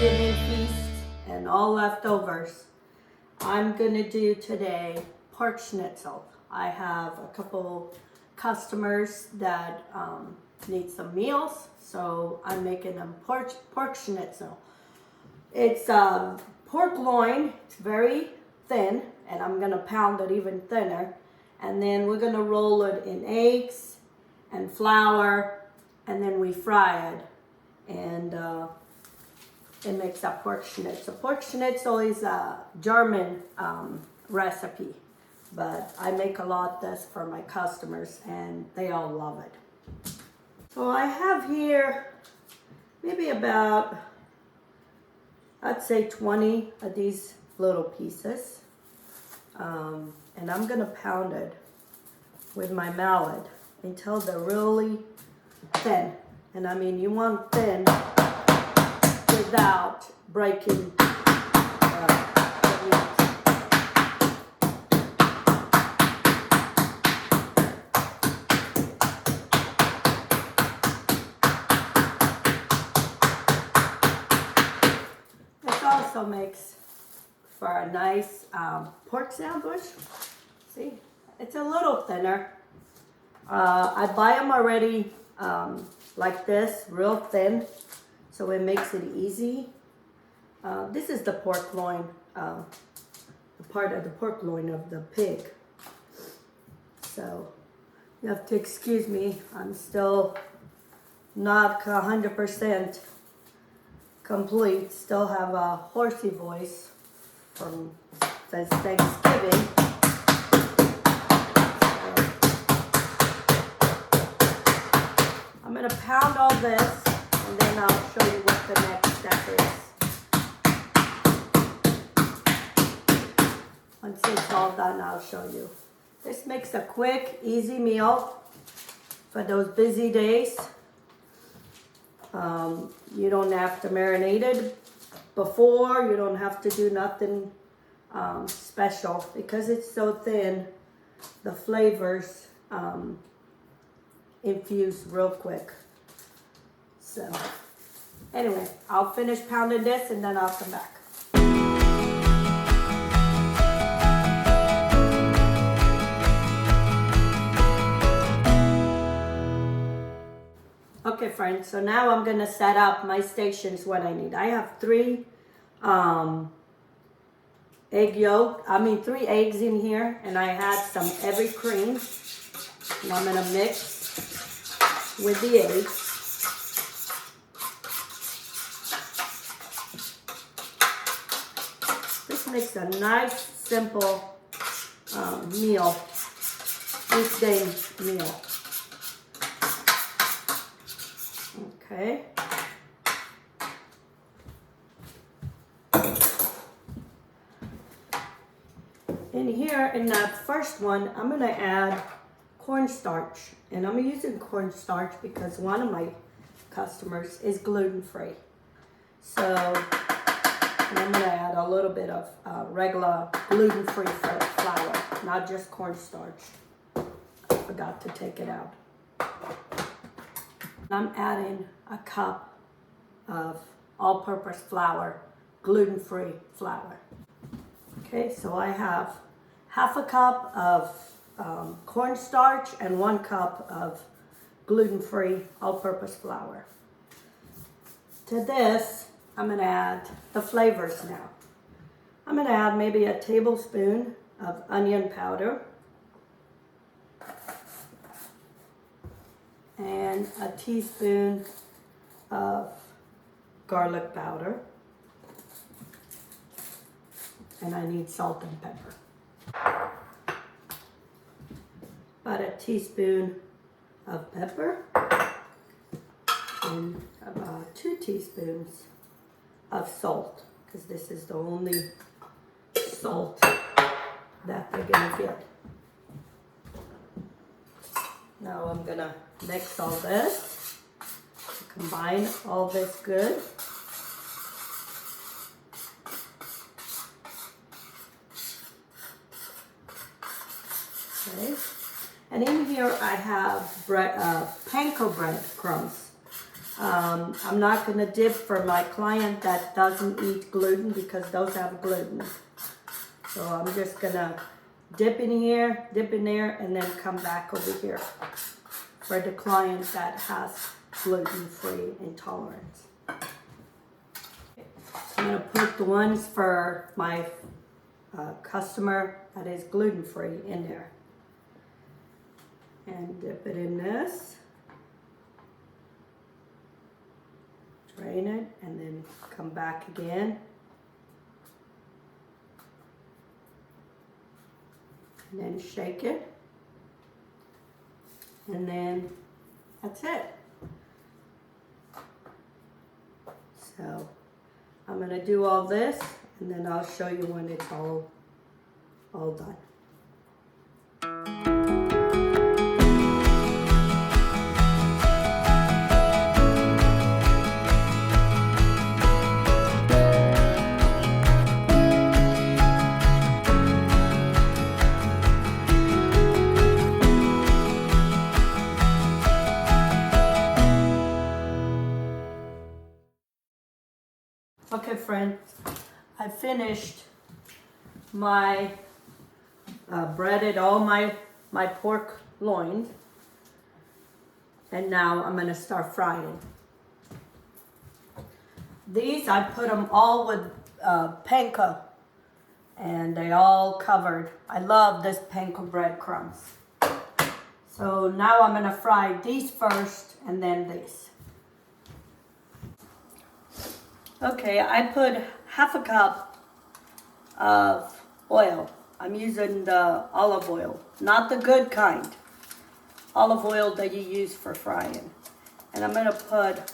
Thanksgiving feast and all leftovers. I'm gonna do today pork schnitzel. I have a couple customers that need some meals, so I'm making them pork schnitzel. It's pork loin. It's very thin, and I'm gonna pound it even thinner. And then we're gonna roll it in eggs and flour, and then we fry it. And it makes a pork schnitzel. Pork schnitzel is a German recipe, but I make a lot of this for my customers, and they all love it. So I have here maybe about, I'd say 20 of these little pieces. And I'm gonna pound it with my mallet until they're really thin. And I mean, you want thin without breaking the meat. This also makes for a nice pork sandwich. See, it's a little thinner. I buy them already like this, real thin, so it makes it easy. This is the pork loin, the part of the pork loin of the pig. So you have to excuse me, I'm still not 100% complete, still have a horsey voice from since Thanksgiving. I'm going to pound all this, and then I'll show you what the next step is. Once it's all done, I'll show you. This makes a quick, easy meal for those busy days. You don't have to marinate it before. You don't have to do nothing special because it's so thin. The flavors infuse real quick. So anyway, I'll finish pounding this and then I'll come back. Okay friends, so now I'm gonna set up my stations, what I need. I have 3 3 eggs in here, and I had some heavy cream, and I'm gonna mix with the eggs. This makes a nice, simple meal, weekday meal. Okay. In here, in that first one, I'm gonna add cornstarch, and I'm using cornstarch because one of my customers is gluten-free. So, and I'm gonna add a little bit of regular gluten-free flour, not just cornstarch. I forgot to take it out. I'm adding a cup of all-purpose flour, gluten-free flour. Okay, so I have half a cup of cornstarch and 1 cup of gluten-free all-purpose flour. To this, I'm gonna add the flavors now. I'm gonna add maybe a tablespoon of onion powder and a teaspoon of garlic powder. And I need salt and pepper. About a teaspoon of pepper and about 2 teaspoons of salt, because this is the only salt that they're gonna get. Now I'm gonna mix all this, combine all this good. And in here I have panko bread crumbs. I'm not going to dip for my client that doesn't eat gluten because those have gluten. So I'm just going to dip in here, dip in there, and then come back over here for the client that has gluten-free intolerance. I'm going to put the ones for my customer that is gluten-free in there. And dip it in this. Drain it and then come back again. And then shake it. And then that's it. So I'm going to do all this and then I'll show you when it's all done. Okay, friends, I finished my breaded all my pork loins, and now I'm going to start frying. These I put them all with panko, and they all covered. I love this panko breadcrumbs. So now I'm going to fry these first, and then these. Okay, I put half a cup of oil. I'm using the olive oil, not the good kind. Olive oil that you use for frying. And I'm going to put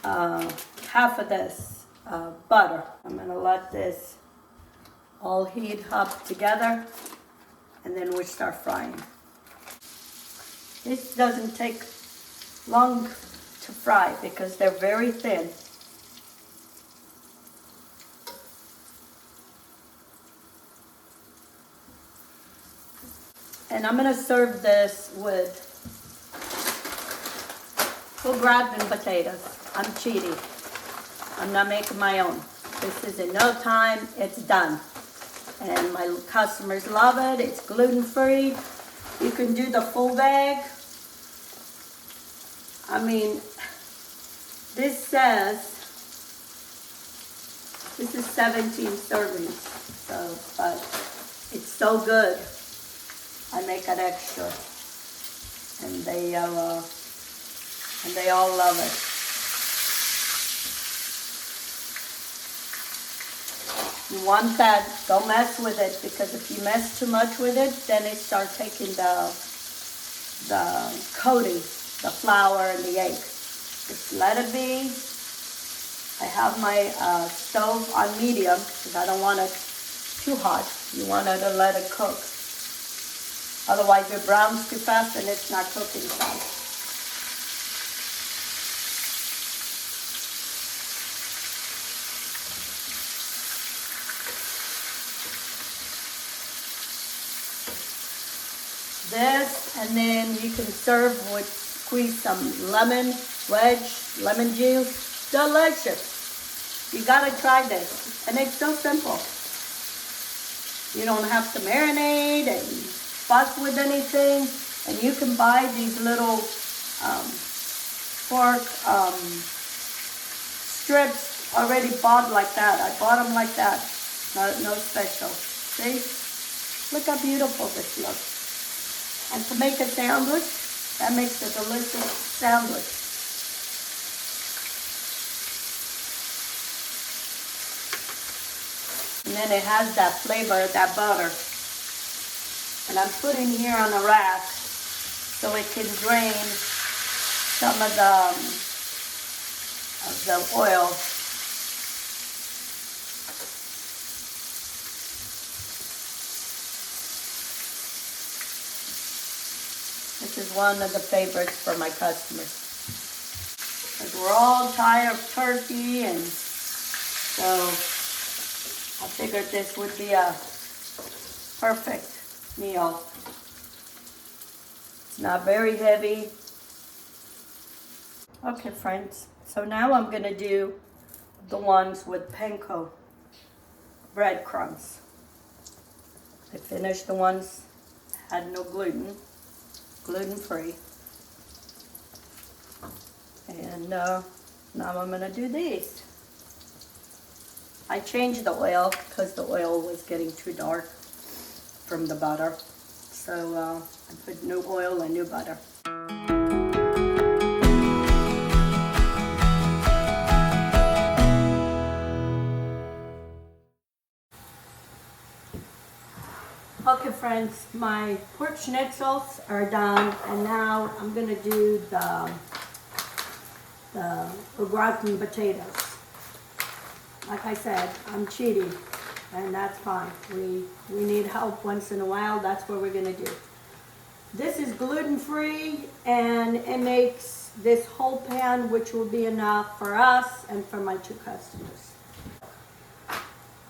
half of this butter. I'm going to let this all heat up together, and then we start frying. This doesn't take long to fry because they're very thin. And I'm going to serve this with full grabbed potatoes. I'm cheating. I'm not making my own. This is in no time, it's done. And my customers love it. It's gluten-free. You can do the full bag. I mean, this says, this is 17 servings. So, but it's so good. I make it extra, and they all love it. You want that? Don't mess with it, because if you mess too much with it, then it starts taking the coating, the flour and the egg. Just let it be. I have my stove on medium because I don't want it too hot. You want to let it cook. Otherwise it browns too fast and it's not cooking fast. This, and then you can serve with, squeeze some lemon juice. Delicious. You gotta try this. And it's so simple. You don't have to marinate and fuss with anything, and you can buy these little pork strips already bought like that. I bought them like that, no special. See? Look how beautiful this looks. And to make a sandwich, that makes a delicious sandwich. And then it has that flavor, that butter. And I'm putting here on a rack so it can drain some of the oil. This is one of the favorites for my customers. Because we're all tired of turkey, and so I figured this would be a perfect meal. It's not very heavy. Okay, friends, so now I'm gonna do the ones with panko breadcrumbs. I finished the ones had no gluten, gluten-free. And now I'm gonna do these. I changed the oil because the oil was getting too dark from the butter. So I put new oil and new butter. Okay friends, my pork schnitzels are done, and now I'm gonna do the au gratin potatoes. Like I said, I'm cheating, and that's fine. We need help once in a while. That's what we're gonna do. This is gluten-free, and it makes this whole pan, which will be enough for us and for my 2 customers.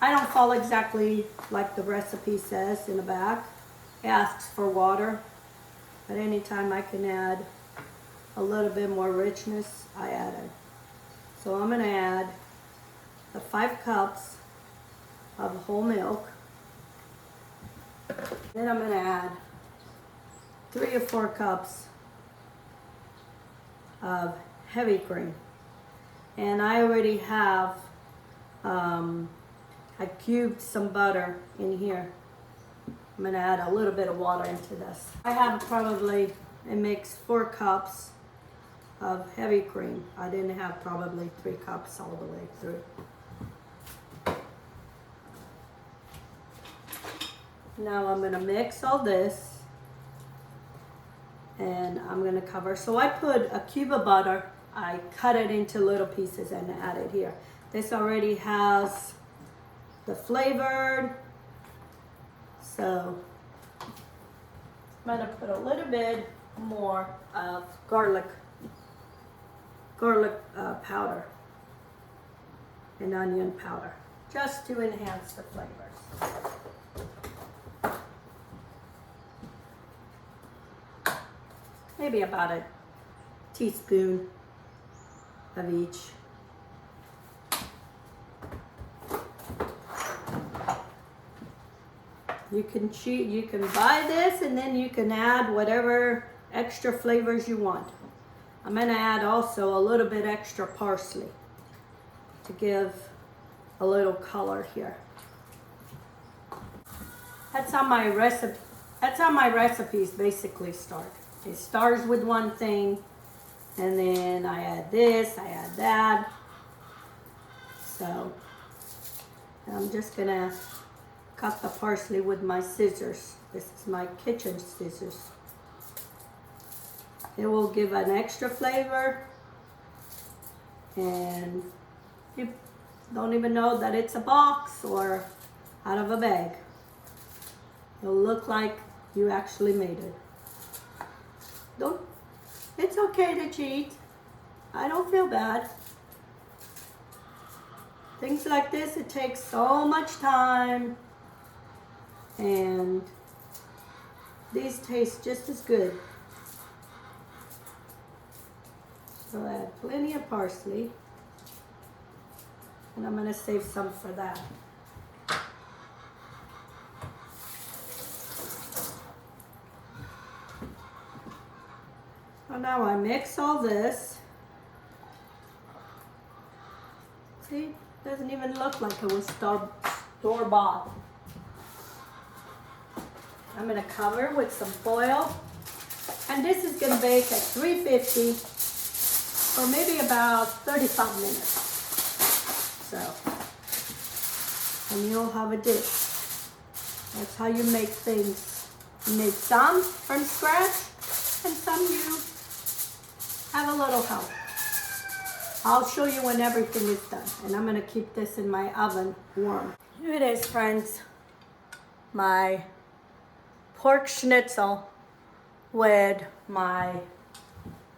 I don't follow exactly like the recipe says in the back. It asks for water, but anytime I can add a little bit more richness, I add it. So I'm gonna add the 5 cups of whole milk. Then I'm gonna add 3 or 4 cups of heavy cream. And I already have, I cubed some butter in here. I'm gonna add a little bit of water into this. I have probably, it makes 4 cups of heavy cream. I didn't have probably 3 cups all the way through. Now I'm gonna mix all this, and I'm gonna cover. So I put a cube of butter, I cut it into little pieces and add it here. This already has the flavored, so I'm gonna put a little bit more of garlic powder and onion powder, just to enhance the flavors. Maybe about a teaspoon of each. You can buy this, and then you can add whatever extra flavors you want. I'm gonna add also a little bit extra parsley to give a little color here. That's how my recipes basically start. It starts with one thing, and then I add this, I add that. So I'm just gonna cut the parsley with my scissors. This is my kitchen scissors. It will give an extra flavor, and you don't even know that it's a box or out of a bag. It'll look like you actually made it. It's okay to cheat. I don't feel bad. Things like this, it takes so much time, and these taste just as good. So add plenty of parsley, and I'm gonna save some for that. So now I mix all this. See, doesn't even look like it was store-bought. I'm gonna cover with some foil, and this is gonna bake at 350 for maybe about 35 minutes. So, and you'll have a dish. That's how you make things. You make some from scratch, and some you have a little help. I'll show you when everything is done, and I'm gonna keep this in my oven warm. Here it is, friends. My pork schnitzel with my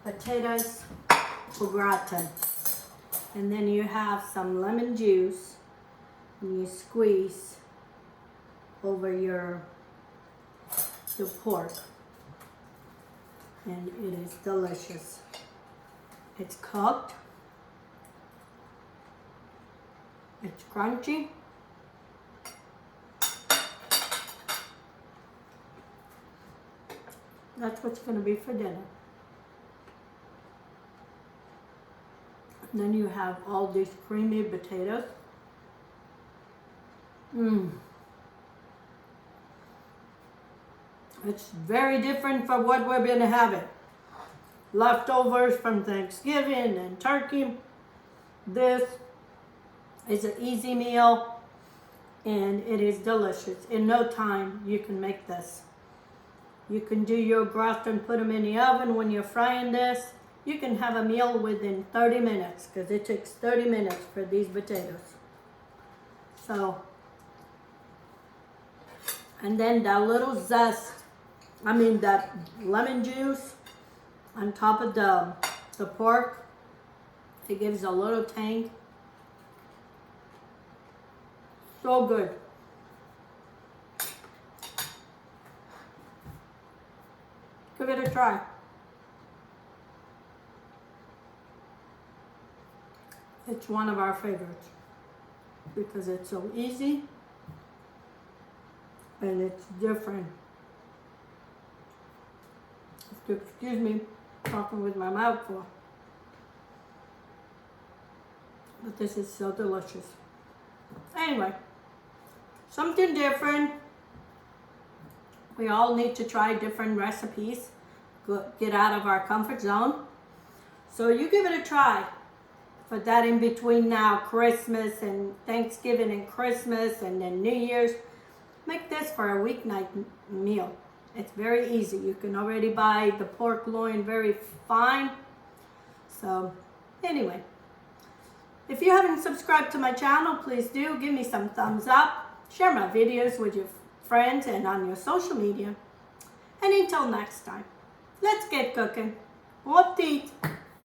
potatoes au gratin. And then you have some lemon juice, and you squeeze over your pork. And it is delicious. It's cooked. It's crunchy. That's what's going to be for dinner. And then you have all these creamy potatoes. It's very different from what we've been having. Leftovers from Thanksgiving and turkey. This is an easy meal and it is delicious. In no time you can make this. You can do your broth and put them in the oven when you're frying this. You can have a meal within 30 minutes because it takes 30 minutes for these potatoes. So, and then that little zest, that lemon juice on top of the pork, it gives a little tang. So good. Give it a try. It's one of our favorites because it's so easy and it's different. Excuse me, talking with my mouth full. But this is so delicious. Anyway, something different. We all need to try different recipes. Get out of our comfort zone. So you give it a try. For that in between now, Christmas and Thanksgiving and Christmas and then New Year's. Make this for a weeknight meal. It's very easy. You can already buy the pork loin very fine. So anyway, if you haven't subscribed to my channel, please do. Give me some thumbs up. Share my videos with your friends and on your social media. And until next time, let's get cooking. Bon appetit!